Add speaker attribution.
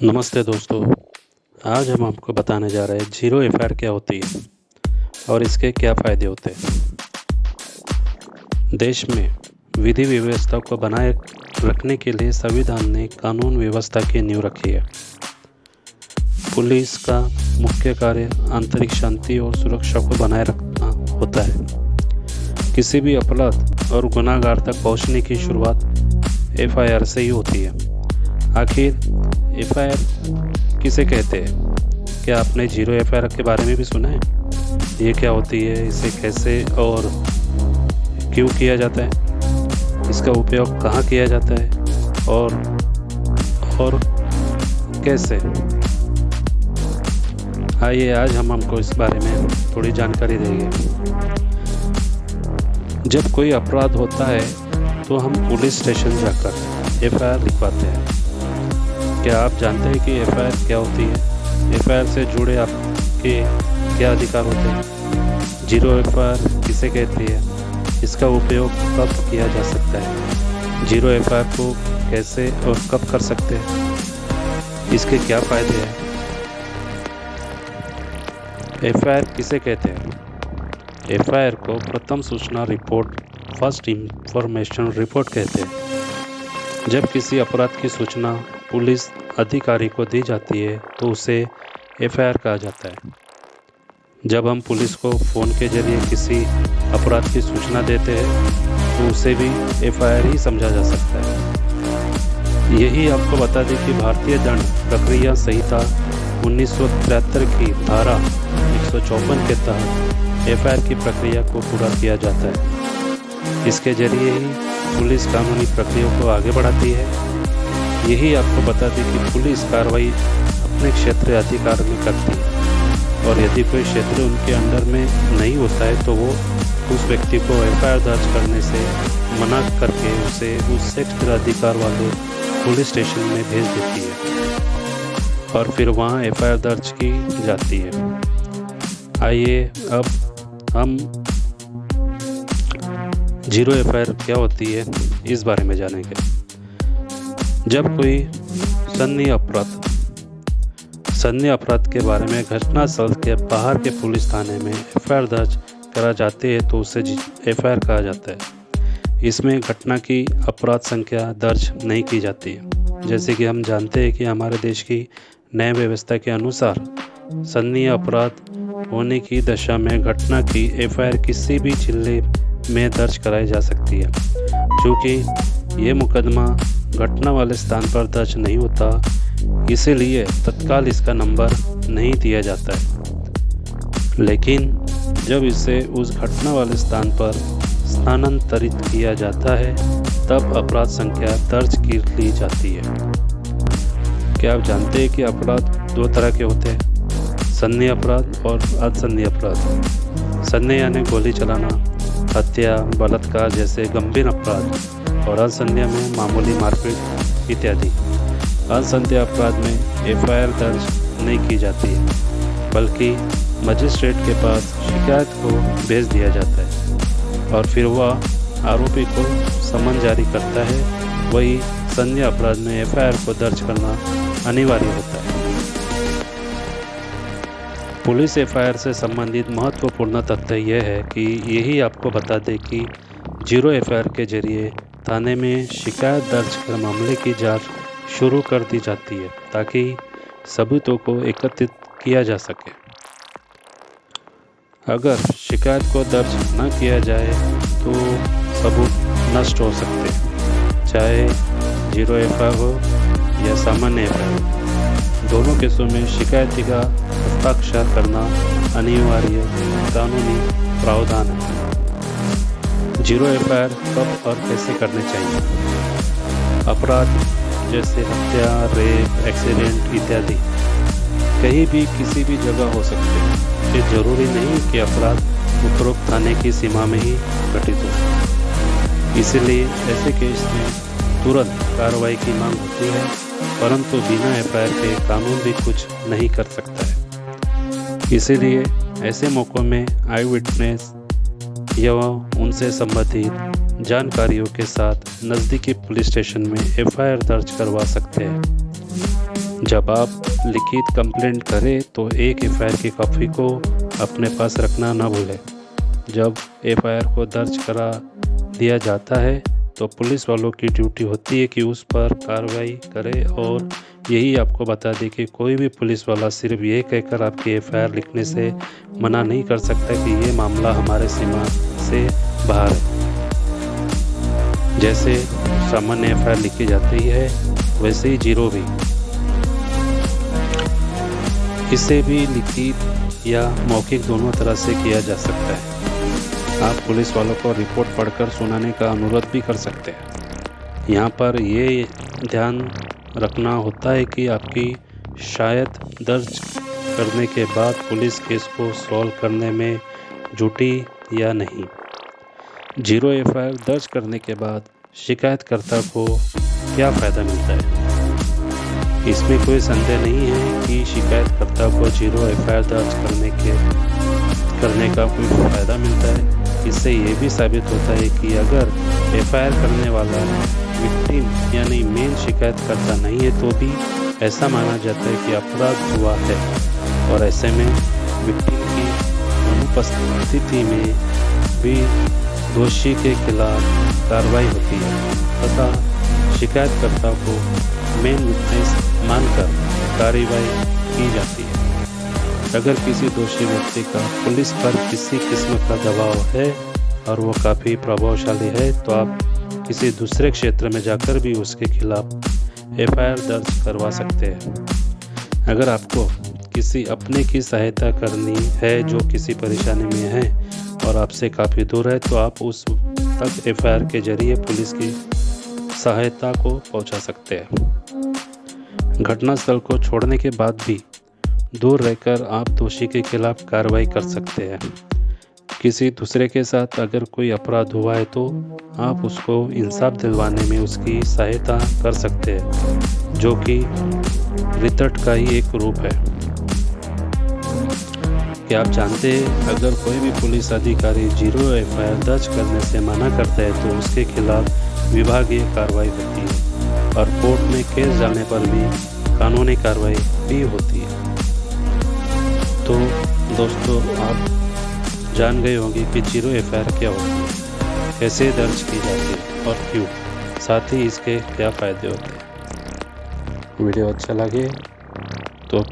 Speaker 1: नमस्ते दोस्तों। आज हम आपको बताने जा रहे हैं जीरो एफआईआर क्या होती है और इसके क्या फ़ायदे होते हैं। देश में विधि व्यवस्था को बनाए रखने के लिए संविधान ने कानून व्यवस्था की नींव रखी है। पुलिस का मुख्य कार्य आंतरिक शांति और सुरक्षा को बनाए रखना होता है। किसी भी अपराध और गुनाहगार तक पहुंचने की शुरुआत एफआईआर से ही होती है। आखिर एफआईआर किसे कहते हैं? क्या आपने जीरो एफआईआर के बारे में भी सुना है? ये क्या होती है, इसे कैसे और क्यों किया जाता है, इसका उपयोग कहाँ किया जाता है और कैसे? आइए आज हम आपको इस बारे में थोड़ी जानकारी देंगे। जब कोई अपराध होता है तो हम पुलिस स्टेशन जाकर एफआईआर लिखवाते हैं। क्या आप जानते हैं कि एफआईआर क्या होती है? एफआईआर से जुड़े आपके क्या अधिकार होते हैं? जीरो एफआईआर किसे कहती है? इसका उपयोग कब किया जा सकता है? जीरो एफआईआर को कैसे और कब कर सकते हैं? इसके क्या फ़ायदे हैं? एफआईआर किसे कहते हैं? एफआईआर को प्रथम सूचना रिपोर्ट, फर्स्ट इंफॉर्मेशन रिपोर्ट कहते हैं। जब किसी अपराध की सूचना पुलिस अधिकारी को दी जाती है तो उसे एफआईआर कहा जाता है। जब हम पुलिस को फ़ोन के जरिए किसी अपराध की सूचना देते हैं तो उसे भी एफआईआर ही समझा जा सकता है। यही आपको बता दें कि भारतीय दंड प्रक्रिया संहिता 1973 की धारा 154 के तहत एफआईआर की प्रक्रिया को पूरा किया जाता है। इसके जरिए ही पुलिस कानूनी प्रक्रिया को आगे बढ़ाती है। यही आपको बता दें कि पुलिस कार्रवाई अपने क्षेत्रीय अधिकार में करती है और यदि कोई क्षेत्र उनके अंडर में नहीं होता है तो वो उस व्यक्ति को एफआईआर दर्ज करने से मना करके उसे उस क्षेत्रीय अधिकार वाले पुलिस स्टेशन में भेज देती है और फिर वहाँ एफआईआर दर्ज की जाती है। आइए अब हम जीरो एफआईआर क्या होती है इस बारे में जानेंगे। जब कोई सन्नी अपराध के बारे में घटनास्थल के बाहर के पुलिस थाने में एफआईआर दर्ज करा जाती है तो उसे एफआईआर कहा जाता है। इसमें घटना की अपराध संख्या दर्ज नहीं की जाती है। जैसे कि हम जानते हैं कि हमारे देश की न्याय व्यवस्था के अनुसार सन्नी अपराध होने की दशा में घटना की एफआईआर किसी भी जिले में दर्ज कराई जा सकती है। क्योंकि ये मुकदमा घटना वाले स्थान पर दर्ज नहीं होता, इसीलिए तत्काल इसका नंबर नहीं दिया जाता है। लेकिन जब इसे उस घटना वाले स्थान पर स्थानांतरित किया जाता है तब अपराध संख्या दर्ज की ली जाती है। क्या आप जानते हैं कि अपराध दो तरह के होते हैं? सन्नी अपराध और असन्नी अपराध। सन्नी यानी गोली चलाना, हत्या, बलात्कार जैसे गंभीर अपराध और असंज्ञा में मामूली मारपीट इत्यादि। असंज्ञा अपराध में एफआईआर दर्ज नहीं की जाती है बल्कि मजिस्ट्रेट के पास शिकायत को भेज दिया जाता है और फिर वह आरोपी को समन जारी करता है। वही संज्ञा अपराध में एफआईआर को दर्ज करना अनिवार्य होता है। पुलिस एफआईआर से संबंधित महत्वपूर्ण तथ्य यह है कि यही आपको बता दें कि जीरो एफआईआर के जरिए थाने में शिकायत दर्ज कर मामले की जांच शुरू कर दी जाती है ताकि सबूतों को एकत्रित किया जा सके। अगर शिकायत को दर्ज न किया जाए तो सबूत नष्ट हो सकते हैं, चाहे जीरो एफआईआर हो या सामान्य एफआईआर। दोनों केसों में शिकायती का हस्ताक्षर करना अनिवार्य कानूनी प्रावधान है। जीरो एफआईआर कब और कैसे करने चाहिए? अपराध जैसे हत्या, रेप, एक्सीडेंट इत्यादि कहीं भी किसी भी जगह हो सकते हैं। ये जरूरी नहीं कि अपराध उपरोक्त थाने की सीमा में ही घटित हो। इसीलिए ऐसे केस में तुरंत कार्रवाई की मांग होती है, परंतु बिना एफआईआर के कानून भी कुछ नहीं कर सकता है। इसीलिए ऐसे मौक़ों में आई विटनेस या उनसे संबंधित जानकारियों के साथ नज़दीकी पुलिस स्टेशन में एफआईआर दर्ज करवा सकते हैं। जब आप लिखित कंप्लेंट करें तो एक एफआईआर की कॉपी को अपने पास रखना न भूलें। जब एफआईआर को दर्ज करा दिया जाता है तो पुलिस वालों की ड्यूटी होती है कि उस पर कार्रवाई करे, और यही आपको बता दें कि कोई भी पुलिस वाला सिर्फ ये कहकर आपकी एफआईआर लिखने से मना नहीं कर सकता कि ये मामला हमारे सीमा से बाहर है। जैसे सामान्य एफआईआर लिखी जाती है वैसे ही जीरो भी, इसे भी लिखित या मौखिक दोनों तरह से किया जा सकता है। आप पुलिस वालों को रिपोर्ट पढ़कर सुनाने का अनुरोध भी कर सकते हैं। यहाँ पर ये ध्यान रखना होता है कि आपकी शायद दर्ज करने के बाद पुलिस केस को सॉल्व करने में जुटी या नहीं। जीरो एफआईआर दर्ज करने के बाद शिकायतकर्ता को क्या फ़ायदा मिलता है? इसमें कोई संदेह नहीं है कि शिकायतकर्ता को जीरो एफआईआर दर्ज करने का कोई फ़ायदा मिलता है। इससे ये भी साबित होता है कि अगर एफआईआर करने वाला विक्टिम यानी मेन शिकायतकर्ता नहीं है तो भी ऐसा माना जाता है कि अपराध हुआ है, और ऐसे में विक्टिम की अनुपस्थिति में भी दोषी के खिलाफ कार्रवाई होती है तथा शिकायतकर्ता को मेन विटनेस मानकर कार्रवाई की जाती है। अगर किसी दोषी व्यक्ति का पुलिस पर किसी किस्म का दबाव है और वो काफ़ी प्रभावशाली है तो आप किसी दूसरे क्षेत्र में जाकर भी उसके खिलाफ एफआईआर दर्ज करवा सकते हैं। अगर आपको किसी अपने की सहायता करनी है जो किसी परेशानी में है और आपसे काफ़ी दूर है तो आप उस तक एफआईआर के जरिए पुलिस की सहायता को पहुंचा सकते हैं। घटनास्थल को छोड़ने के बाद भी दूर रहकर आप दोषी के खिलाफ कार्रवाई कर सकते हैं। किसी दूसरे के साथ अगर कोई अपराध हुआ है तो आप उसको इंसाफ दिलवाने में उसकी सहायता कर सकते हैं, जो कि रितट का ही एक रूप है। क्या आप जानते हैं अगर कोई भी पुलिस अधिकारी जीरो एफआईआर दर्ज करने से मना करता है तो उसके खिलाफ विभागीय कार्रवाई होती है और कोर्ट में केस जाने पर भी कानूनी कार्रवाई भी होती है। तो दोस्तों, आप जान गए होंगे कि जीरो एफआईआर क्या होती है, कैसे दर्ज की जाती है और क्यों, साथ ही इसके क्या फ़ायदे होते हैं। वीडियो अच्छा लगे तो